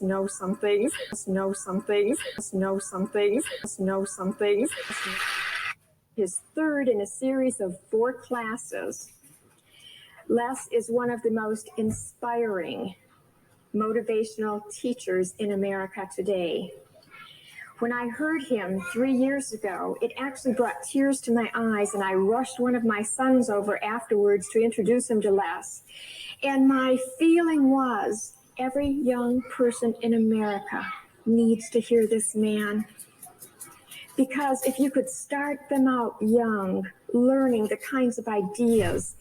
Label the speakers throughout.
Speaker 1: know some things, know some things, know some things, know some things. His third in a series of 4 classes. Les is one of the most inspiring motivational teachers in America today. When I heard him 3 years ago, it actually brought tears to my eyes, and I rushed one of my sons over afterwards to introduce him to Les. And my feeling was, every young person in America needs to hear this man. Because if you could start them out young, learning the kinds of ideas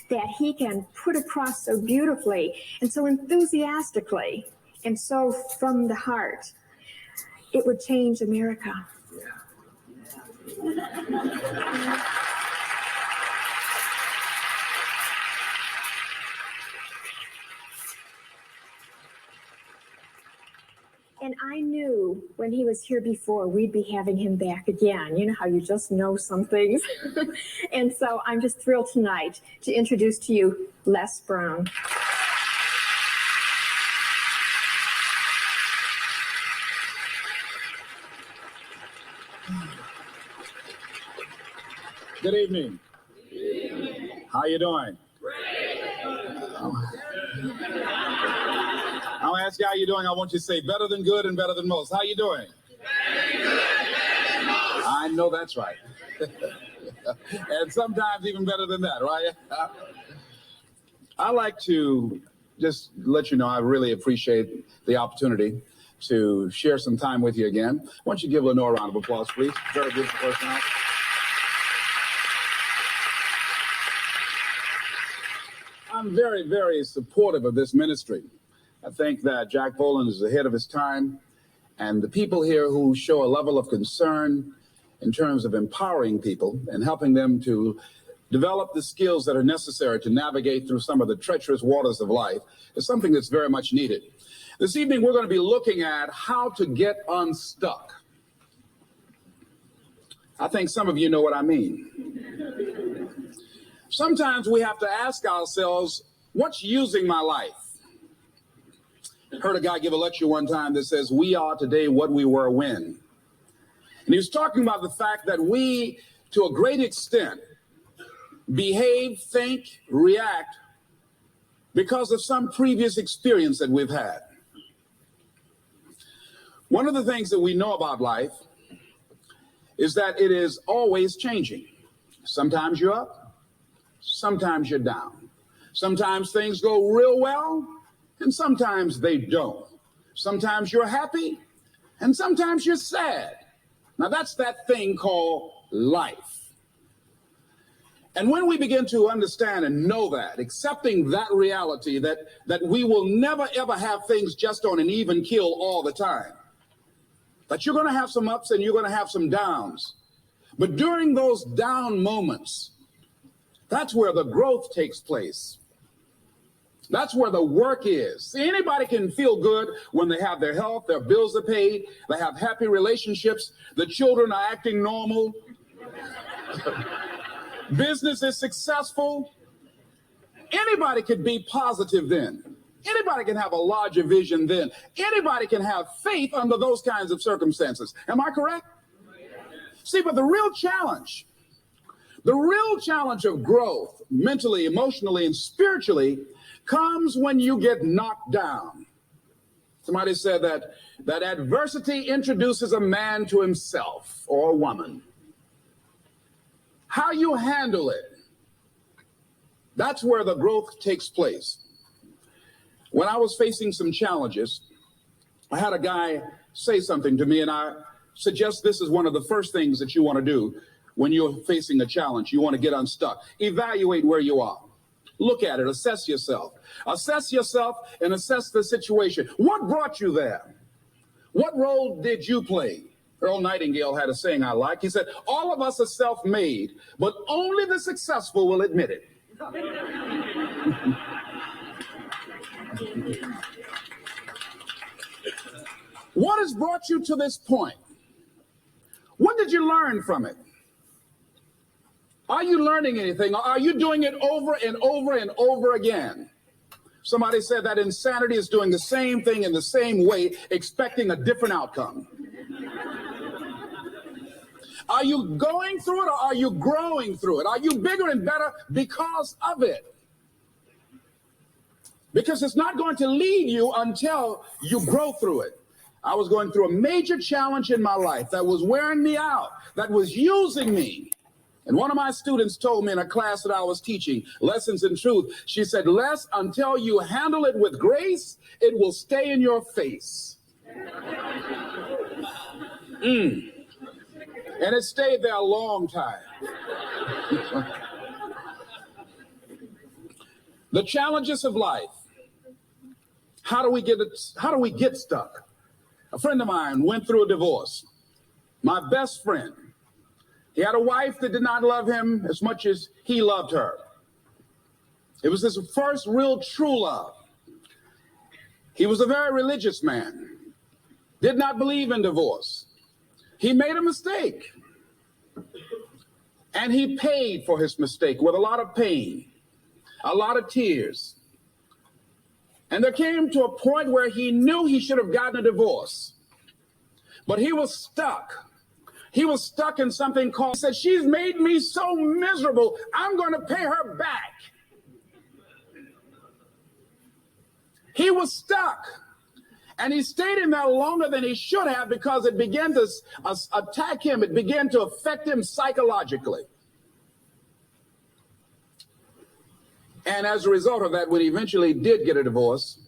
Speaker 1: that he can put across so beautifully and so enthusiastically and so from the heart, it would change America. And I knew when he was here before, we'd be having him back again. You know how you just know some things? And so I'm just thrilled tonight to introduce to you Les Brown.
Speaker 2: Good evening. How you doing? I'll ask you how you doing. I want you to say better than good and better than most. How you doing? I know that's right. And sometimes even better than that, right? I like to just let you know I really appreciate the opportunity to share some time with you again. Why don't you give Lenore a round of applause, please? Very beautiful personality. I'm very, very supportive of this ministry. I think that Jack Boland is ahead of his time, and the people here who show a level of concern in terms of empowering people and helping them to develop the skills that are necessary to navigate through some of the treacherous waters of life is something that's very much needed. This evening, we're going to be looking at how to get unstuck. I think some of you know what I mean. Sometimes we have to ask ourselves, what's using my life? Heard a guy give a lecture one time that says, we are today what we were when. And he was talking about the fact that we, to a great extent, behave, think, react because of some previous experience that we've had. One of the things that we know about life is that it is always changing. Sometimes you're up. Sometimes you're down. Sometimes things go real well, and sometimes they don't. Sometimes you're happy, and sometimes you're sad. Now, that's that thing called life. And when we begin to understand and know that, accepting that reality that we will never, ever have things just on an even keel all the time, that you're going to have some ups and you're going to have some downs. But during those down moments, that's where the growth takes place. That's where the work is. See, anybody can feel good when they have their health, their bills are paid, they have happy relationships, the children are acting normal, business is successful. Anybody could be positive then. Anybody can have a larger vision then. Anybody can have faith under those kinds of circumstances. Am I correct? See, but the real challenge of growth, mentally, emotionally, and spiritually, comes when you get knocked down. Somebody said that adversity introduces a man to himself or a woman. How you handle it, that's where the growth takes place. When I was facing some challenges, I had a guy say something to me, and I suggest this is one of the first things that you want to do when you're facing a challenge. You want to get unstuck. Evaluate where you are. Look at it. Assess yourself. Assess yourself and assess the situation. What brought you there? What role did you play? Earl Nightingale had a saying I like. He said, all of us are self-made, but only the successful will admit it. What has brought you to this point? What did you learn from it? Are you learning anything? Or are you doing it over and over and over again? Somebody said that insanity is doing the same thing in the same way, expecting a different outcome. Are you going through it or are you growing through it? Are you bigger and better because of it? Because it's not going to lead you until you grow through it. I was going through a major challenge in my life that was wearing me out, that was using me. And one of my students told me in a class that I was teaching, Lessons in Truth, she said, Les, until you handle it with grace, it will stay in your face. And it stayed there a long time. The challenges of life. How do we get stuck? A friend of mine went through a divorce. My best friend. He had a wife that did not love him as much as he loved her. It was his first real true love. He was a very religious man. Did not believe in divorce. He made a mistake. And he paid for his mistake with a lot of pain, a lot of tears. And there came to a point where he knew he should have gotten a divorce. But he was stuck. He was stuck in something called, he said, she's made me so miserable, I'm going to pay her back. He was stuck. And he stayed in there longer than he should have because it began to attack him. It began to affect him psychologically. And as a result of that, when he eventually did get a divorce,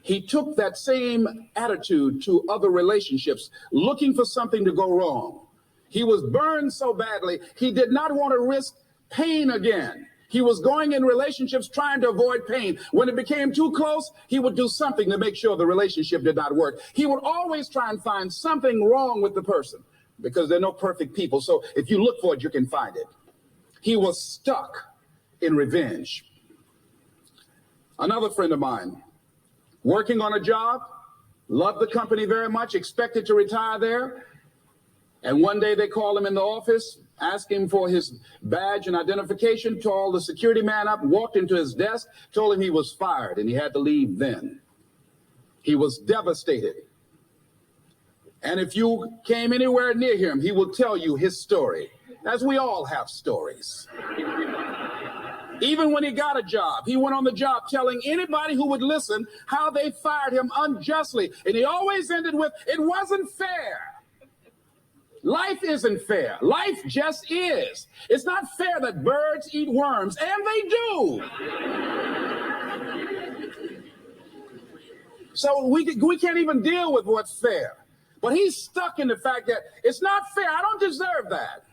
Speaker 2: he took that same attitude to other relationships, looking for something to go wrong. He was burned so badly, he did not want to risk pain again. He was going in relationships trying to avoid pain. When it became too close, he would do something to make sure the relationship did not work. He would always try and find something wrong with the person because there are no perfect people. So if you look for it, you can find it. He was stuck in revenge. Another friend of mine, working on a job, loved the company very much, expected to retire there. And one day they called him in the office, asked him for his badge and identification, called the security man up, walked into his desk, told him he was fired and he had to leave then. He was devastated. And if you came anywhere near him, he will tell you his story, as we all have stories. Even when he got a job, he went on the job telling anybody who would listen how they fired him unjustly. And he always ended with, it wasn't fair. Life isn't fair. Life just is. It's not fair that birds eat worms, and they do. So we can't even deal with what's fair. But he's stuck in the fact that it's not fair. I don't deserve that.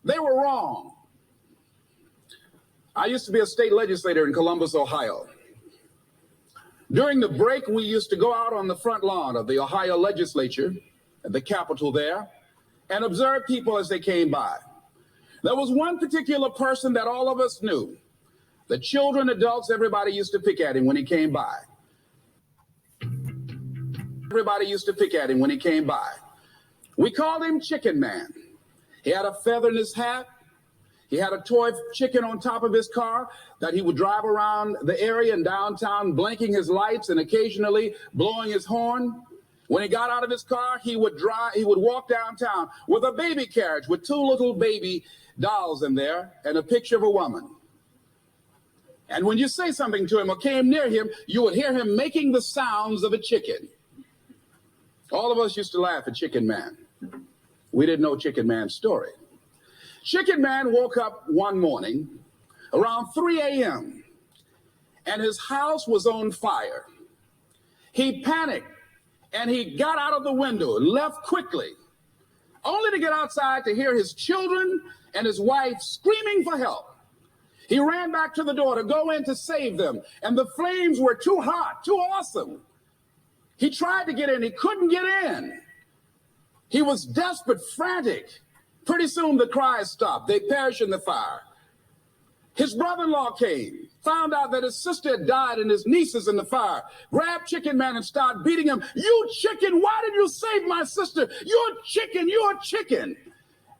Speaker 2: They were wrong. I used to be a state legislator in Columbus, Ohio. During the break, we used to go out on the front lawn of the Ohio legislature, at the Capitol there, and observe people as they came by. There was one particular person that all of us knew. The children, adults, everybody used to pick at him when he came by. Everybody used to pick at him when he came by. We called him Chicken Man. He had a feather in his hat. He had a toy chicken on top of his car that he would drive around the area in downtown, blinking his lights and occasionally blowing his horn. When he got out of his car, he would walk downtown with a baby carriage with two little baby dolls in there and a picture of a woman. And when you say something to him or came near him, you would hear him making the sounds of a chicken. All of us used to laugh at Chicken Man. We didn't know Chicken Man's story. Chicken Man woke up one morning around 3 a.m. and his house was on fire. He panicked and he got out of the window and left quickly, only to get outside to hear his children and his wife screaming for help. He ran back to the door to go in to save them, and the flames were too hot, too awesome. He tried to get in. He couldn't get in. He was desperate, frantic. Pretty soon the cries stopped. They perished in the fire. His brother-in-law came, found out that his sister had died and his nieces in the fire, grabbed Chicken Man and started beating him. You chicken, why did you save my sister? You're chicken, you're chicken.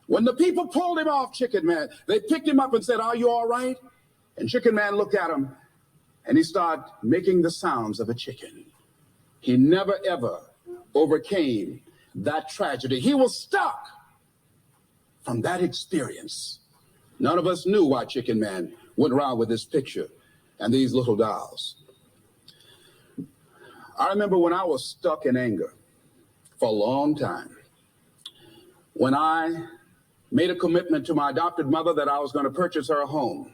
Speaker 2: When the people pulled him off Chicken Man, they picked him up and said, are you all right? And Chicken Man looked at him and he started making the sounds of a chicken. He never, ever overcame that tragedy. He was stuck from that experience. None of us knew why Chicken Man went around with this picture and these little dolls. I remember when I was stuck in anger for a long time, when I made a commitment to my adopted mother that I was going to purchase her a home.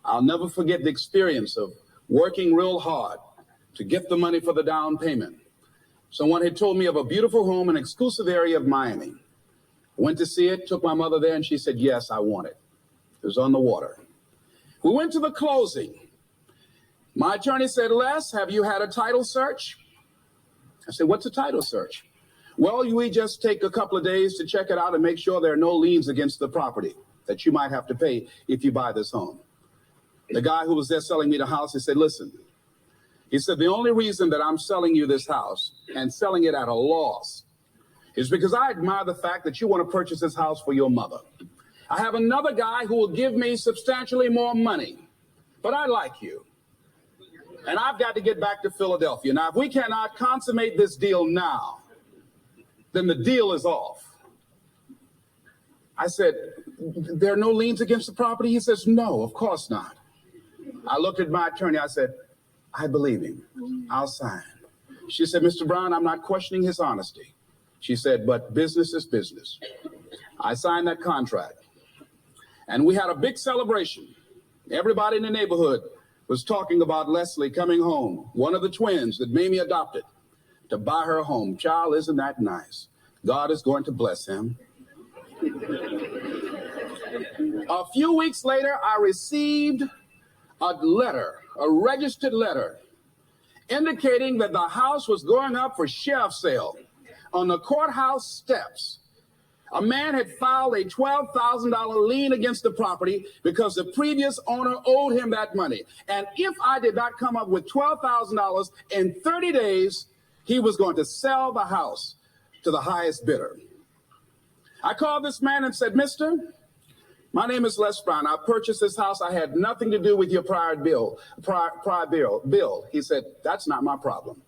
Speaker 2: I'll never forget the experience of working real hard to get the money for the down payment. Someone had told me of a beautiful home in an exclusive area of Miami. I went to see it, took my mother there, and she said, yes, I want it. It was on the water. We went to the closing. My attorney said, Les, have you had a title search? I said, what's a title search? Well, we just take a couple of days to check it out and make sure there are no liens against the property that you might have to pay if you buy this home. The guy who was there selling me the house, he said, listen, he said, the only reason that I'm selling you this house and selling it at a loss is because I admire the fact that you want to purchase this house for your mother. I have another guy who will give me substantially more money, but I like you. And I've got to get back to Philadelphia. Now, if we cannot consummate this deal now, then the deal is off. I said, there are no liens against the property? He says, no, of course not. I looked at my attorney. I said, I believe him. I'll sign. She said, Mr. Brown, I'm not questioning his honesty. She said, but business is business. I signed that contract. And we had a big celebration. Everybody in the neighborhood was talking about Leslie coming home, one of the twins that Mamie adopted, to buy her a home. Child, isn't that nice? God is going to bless him. A few weeks later, I received a letter, a registered letter, indicating that the house was going up for sheriff's sale on the courthouse steps. A man had filed a $12,000 lien against the property because the previous owner owed him that money. And if I did not come up with $12,000 in 30 days, he was going to sell the house to the highest bidder. I called this man and said, Mister, my name is Les Brown. I purchased this house. I had nothing to do with your prior bill. He said, that's not my problem.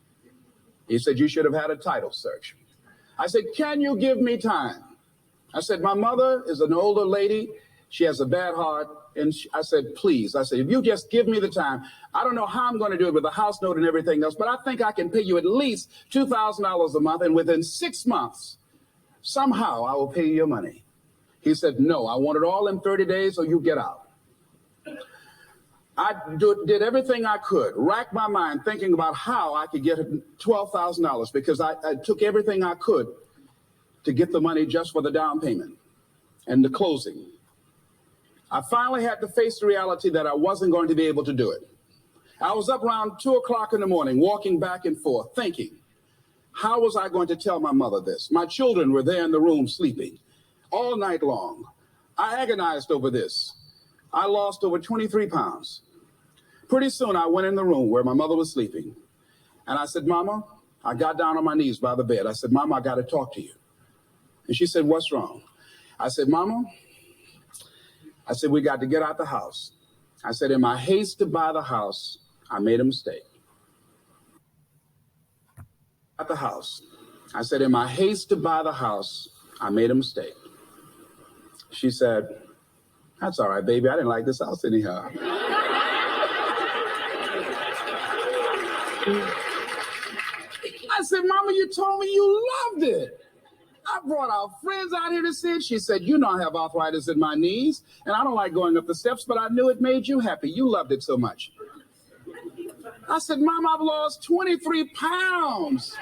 Speaker 2: He said, you should have had a title search. I said, can you give me time? I said, my mother is an older lady. She has a bad heart. And I said, please. I said, if you just give me the time, I don't know how I'm going to do it with the house note and everything else, but I think I can pay you at least $2,000 a month. And within 6 months, somehow I will pay you your money. He said, no, I want it all in 30 days or you get out. I did everything I could, racked my mind thinking about how I could get $12,000 because I took everything I could to get the money just for the down payment and the closing. I finally had to face the reality that I wasn't going to be able to do it. I was up around 2 o'clock in the morning, walking back and forth, thinking, how was I going to tell my mother this? My children were there in the room sleeping all night long. I agonized over this. I lost over 23 pounds. Pretty soon I went in the room where my mother was sleeping. And I said, Mama, I got down on my knees by the bed. I said, Mama, I got to talk to you. And she said, what's wrong? I said, Mama, we got to get out the house. I said, in my haste to buy the house, I made a mistake. At the house. I said, in my haste to buy the house, I made a mistake. She said, that's all right, baby. I didn't like this house anyhow. I said, Mama, you told me you loved it. I brought our friends out here to see it. She said, you know I have arthritis in my knees, and I don't like going up the steps, but I knew it made you happy. You loved it so much. I said, Mom, I've lost 23 pounds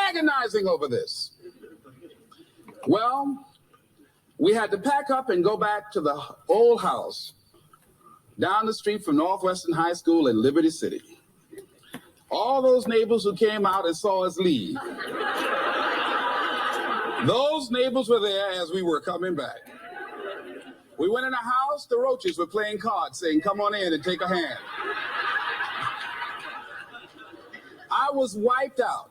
Speaker 2: agonizing over this. Well, we had to pack up and go back to the old house down the street from Northwestern High School in Liberty City. All those neighbors who came out and saw us leave, those neighbors were there as we were coming back. We went in the house, the roaches were playing cards, saying, come on in and take a hand. I was wiped out.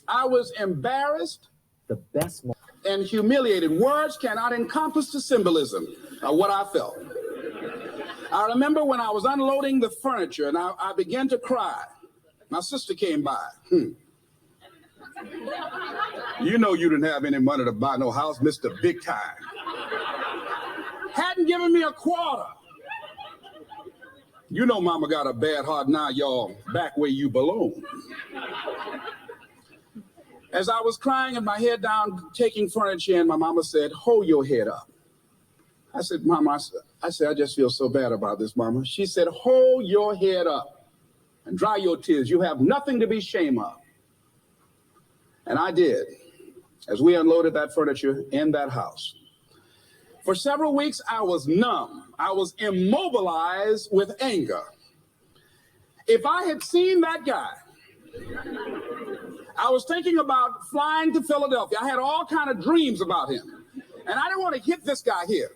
Speaker 2: I was embarrassed.
Speaker 3: The best
Speaker 2: and humiliated. Words cannot encompass the symbolism of what I felt. I remember when I was unloading the furniture and I began to cry. My sister came by. You know you didn't have any money to buy no house, Mr. Big Time. Hadn't given me a quarter. You know mama got a bad heart now, y'all, back where you belong. As I was crying and my head down, taking furniture in, my mama said, hold your head up. I said, Mama, I just feel so bad about this, Mama. She said, hold your head up and dry your tears. You have nothing to be ashamed of. And I did, as we unloaded that furniture in that house. For several weeks, I was numb. I was immobilized with anger. If I had seen that guy, I was thinking about flying to Philadelphia. I had all kind of dreams about him. And I didn't want to hit this guy here.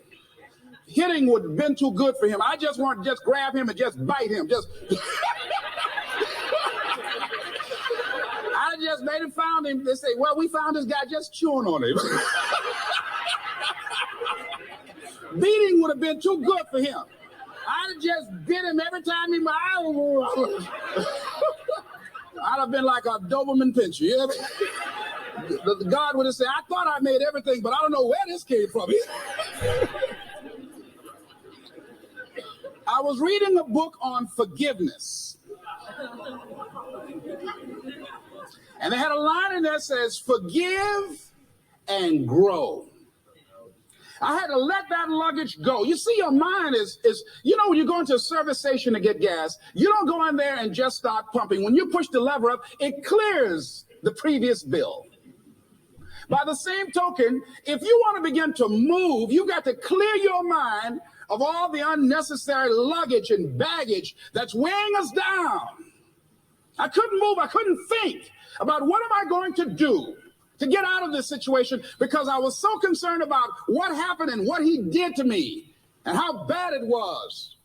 Speaker 2: Hitting would have been too good for him. I just wanted to just grab him and just bite him. I just made him found him. They say, well, we found this guy just chewing on him. Beating would have been too good for him. I'd have just bit him every time he I'd have been like a Doberman pincher. You know? God would have said, I thought I made everything, but I don't know where this came from. I was reading a book on forgiveness. And they had a line in there that says, forgive and grow. I had to let that luggage go. You see, your mind is when you go into a service station to get gas, you don't go in there and just start pumping. When you push the lever up, it clears the previous bill. By the same token, if you want to begin to move, you got to clear your mind of all the unnecessary luggage and baggage that's weighing us down. I couldn't move. I couldn't think about what am I going to do to get out of this situation because I was so concerned about what happened and what he did to me and how bad it was.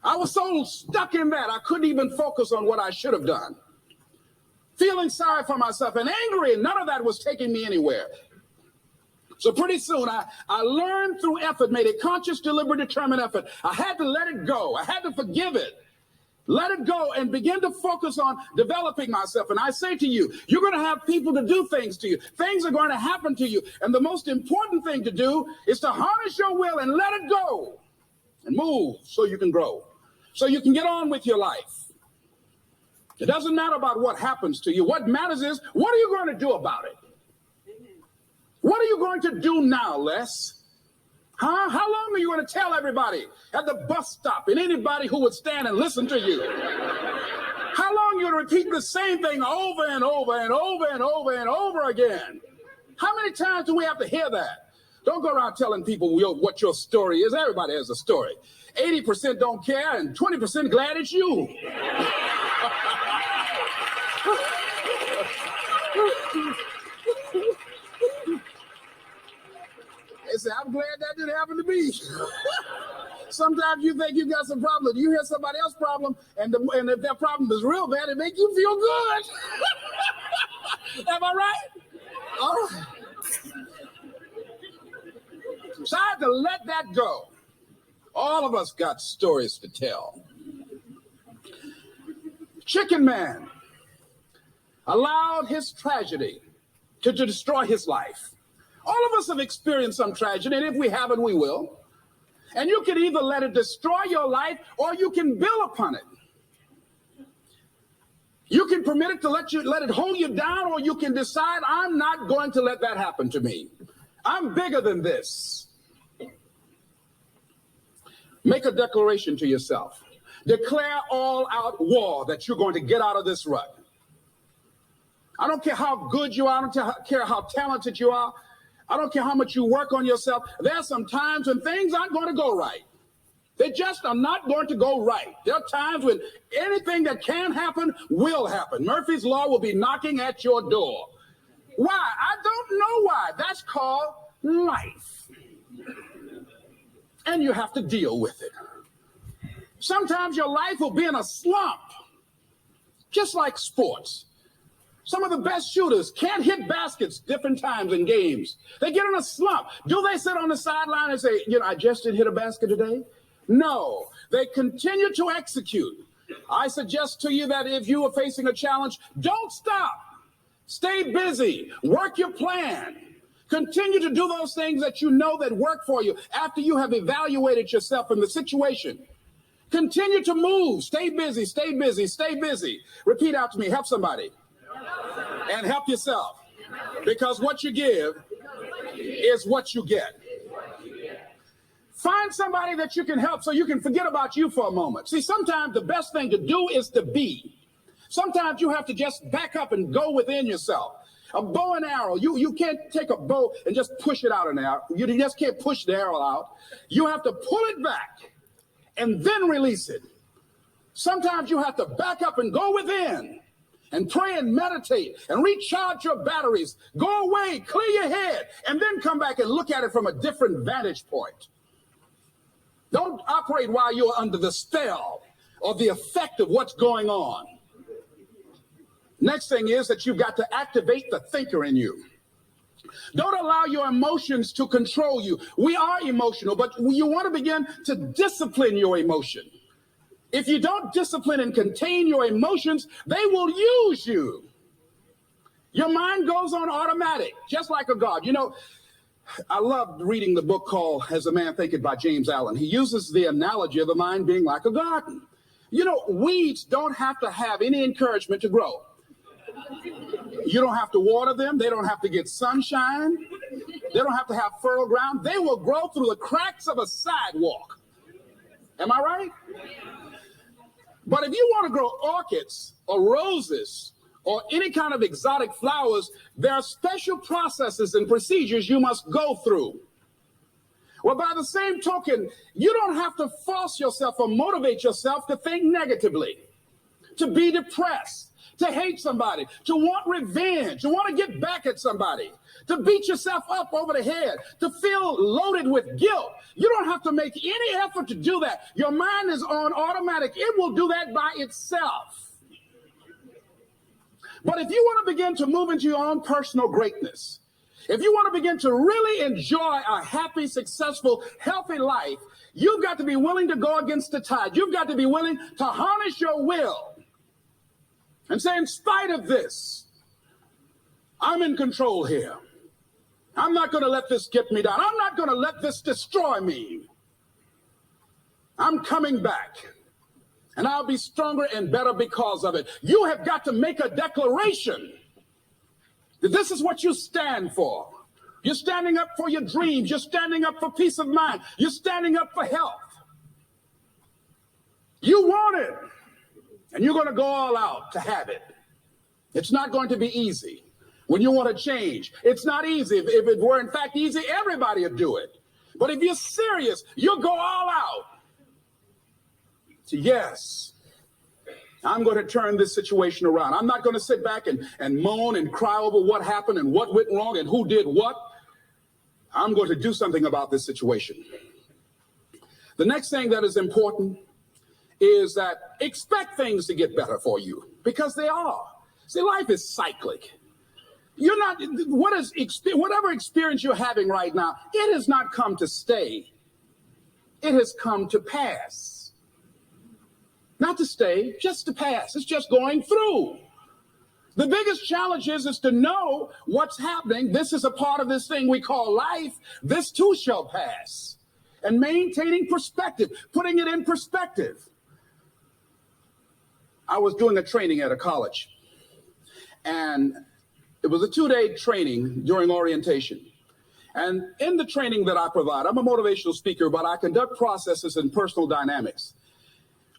Speaker 2: I was so stuck in that I couldn't even focus on what I should have done. Feeling sorry for myself and angry, and none of that was taking me anywhere. So pretty soon I learned through effort, made a conscious, deliberate, determined effort. I had to let it go. I had to forgive it. Let it go and begin to focus on developing myself. And I say to you, you're going to have people to do things to you. Things are going to happen to you. And the most important thing to do is to harness your will and let it go and move so you can grow, so you can get on with your life. It doesn't matter about what happens to you. What matters is, what are you going to do about it? What are you going to do now, Les? Huh? How long are you going to tell everybody at the bus stop and anybody who would stand and listen to you? How long are you going to repeat the same thing over and over and over and over and over again? How many times do we have to hear that? Don't go around telling people what your story is. Everybody has a story. 80% don't care and 20% glad it's you. They say, I'm glad that didn't happen to me. Sometimes you think you got some problem. You hear somebody else's problem, and if their problem is real bad, it makes you feel good. Am I right? All right. So I had to let that go. All of us got stories to tell. Chicken Man allowed his tragedy to destroy his life. All of us have experienced some tragedy, and if we haven't, we will. And you can either let it destroy your life, or you can build upon it. You can permit it to let it hold you down, or you can decide, I'm not going to let that happen to me. I'm bigger than this. Make a declaration to yourself. Declare all-out war that you're going to get out of this rut. I don't care how good you are. I don't care how talented you are. I don't care how much you work on yourself. There are some times when things aren't going to go right. They just are not going to go right. There are times when anything that can happen will happen. Murphy's Law will be knocking at your door. Why? I don't know why. That's called life. And you have to deal with it. Sometimes your life will be in a slump, just like sports. Some of the best shooters can't hit baskets different times in games. They get in a slump. Do they sit on the sideline and say, I just didn't hit a basket today? No, they continue to execute. I suggest to you that if you are facing a challenge, don't stop. Stay busy. Work your plan. Continue to do those things that you know that work for you after you have evaluated yourself in the situation. Continue to move. Stay busy, stay busy, stay busy. Repeat after me. Help somebody. And help yourself. Because what you give is what you get. Find somebody that you can help so you can forget about you for a moment. See, sometimes the best thing to do is to be. Sometimes you have to just back up and go within yourself. A bow and arrow, you can't take a bow and just push it out an arrow. You just can't push the arrow out. You have to pull it back and then release it. Sometimes you have to back up and go within and pray and meditate and recharge your batteries. Go away, clear your head, and then come back and look at it from a different vantage point. Don't operate while you're under the spell or the effect of what's going on. Next thing is that you've got to activate the thinker in you. Don't allow your emotions to control you. We are emotional, but you want to begin to discipline your emotion. If you don't discipline and contain your emotions, they will use you. Your mind goes on automatic, just like a God. You know, I loved reading the book called As a Man Thinketh by James Allen. He uses the analogy of the mind being like a garden. You know, weeds don't have to have any encouragement to grow. You don't have to water them. They don't have to get sunshine. They don't have to have fertile ground. They will grow through the cracks of a sidewalk. Am I right? But if you want to grow orchids or roses or any kind of exotic flowers, there are special processes and procedures you must go through. Well, by the same token, you don't have to force yourself or motivate yourself to think negatively, to be depressed, to hate somebody, to want revenge, to want to get back at somebody, to beat yourself up over the head, to feel loaded with guilt. You don't have to make any effort to do that. Your mind is on automatic. It will do that by itself. But if you want to begin to move into your own personal greatness, if you want to begin to really enjoy a happy, successful, healthy life, you've got to be willing to go against the tide. You've got to be willing to harness your will and say, in spite of this, I'm in control here. I'm not going to let this get me down. I'm not going to let this destroy me. I'm coming back, and I'll be stronger and better because of it. You have got to make a declaration that this is what you stand for. You're standing up for your dreams. You're standing up for peace of mind. You're standing up for health. You want it. And you're going to go all out to have it. It's not going to be easy. When you want to change, it's not easy. If it were in fact easy, everybody would do it. But if you're serious, you'll go all out. So yes, I'm going to turn this situation around. I'm not going to sit back and moan and cry over what happened and what went wrong and who did what. I'm going to do something about this situation. The next thing that is important is that expect things to get better for you, because they are. See, life is cyclic. You're not, whatever experience you're having right now, it has not come to stay. It has come to pass. Not to stay, just to pass. It's just going through. The biggest challenge is to know what's happening. This is a part of this thing we call life. This too shall pass. And maintaining perspective, putting it in perspective. I was doing a training at a college, and it was a 2-day training during orientation. And in the training that I provide, I'm a motivational speaker, but I conduct processes in personal dynamics,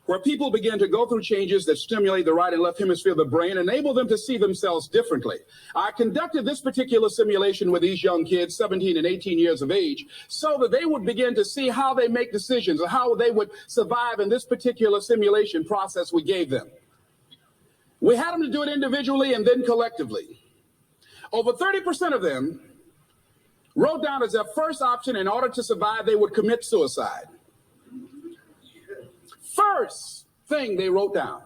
Speaker 2: where people begin to go through changes that stimulate the right and left hemisphere of the brain, enable them to see themselves differently. I conducted this particular simulation with these young kids, 17 and 18 years of age, so that they would begin to see how they make decisions or how they would survive in this particular simulation process we gave them. We had them to do it individually and then collectively. Over 30% of them wrote down as their first option, in order to survive, they would commit suicide. First thing they wrote down.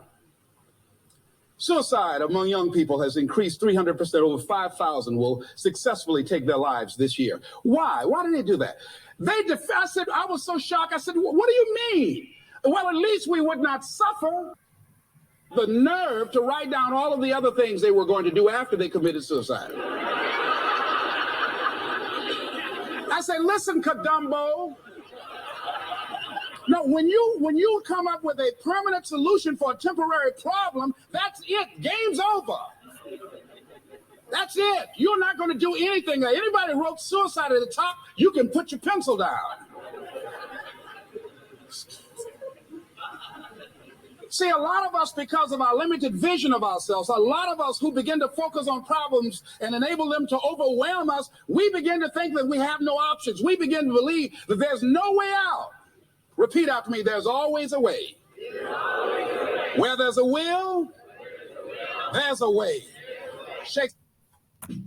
Speaker 2: Suicide among young people has increased 300%. Over 5,000 will successfully take their lives this year. Why? Why did they do that? I said, I was so shocked. I said, what do you mean? Well, at least we would not suffer. The nerve to write down all of the other things they were going to do after they committed suicide. I said, listen, Kadumbo. No, when you come up with a permanent solution for a temporary problem, that's it. Game's over. That's it. You're not going to do anything. Anybody wrote suicide at the top, you can put your pencil down. See, a lot of us, because of our limited vision of ourselves, a lot of us who begin to focus on problems and enable them to overwhelm us, we begin to think that we have no options. We begin to believe that there's no way out. Repeat after me, there's always a way. Where there's a will, there's a way. Shakespeare.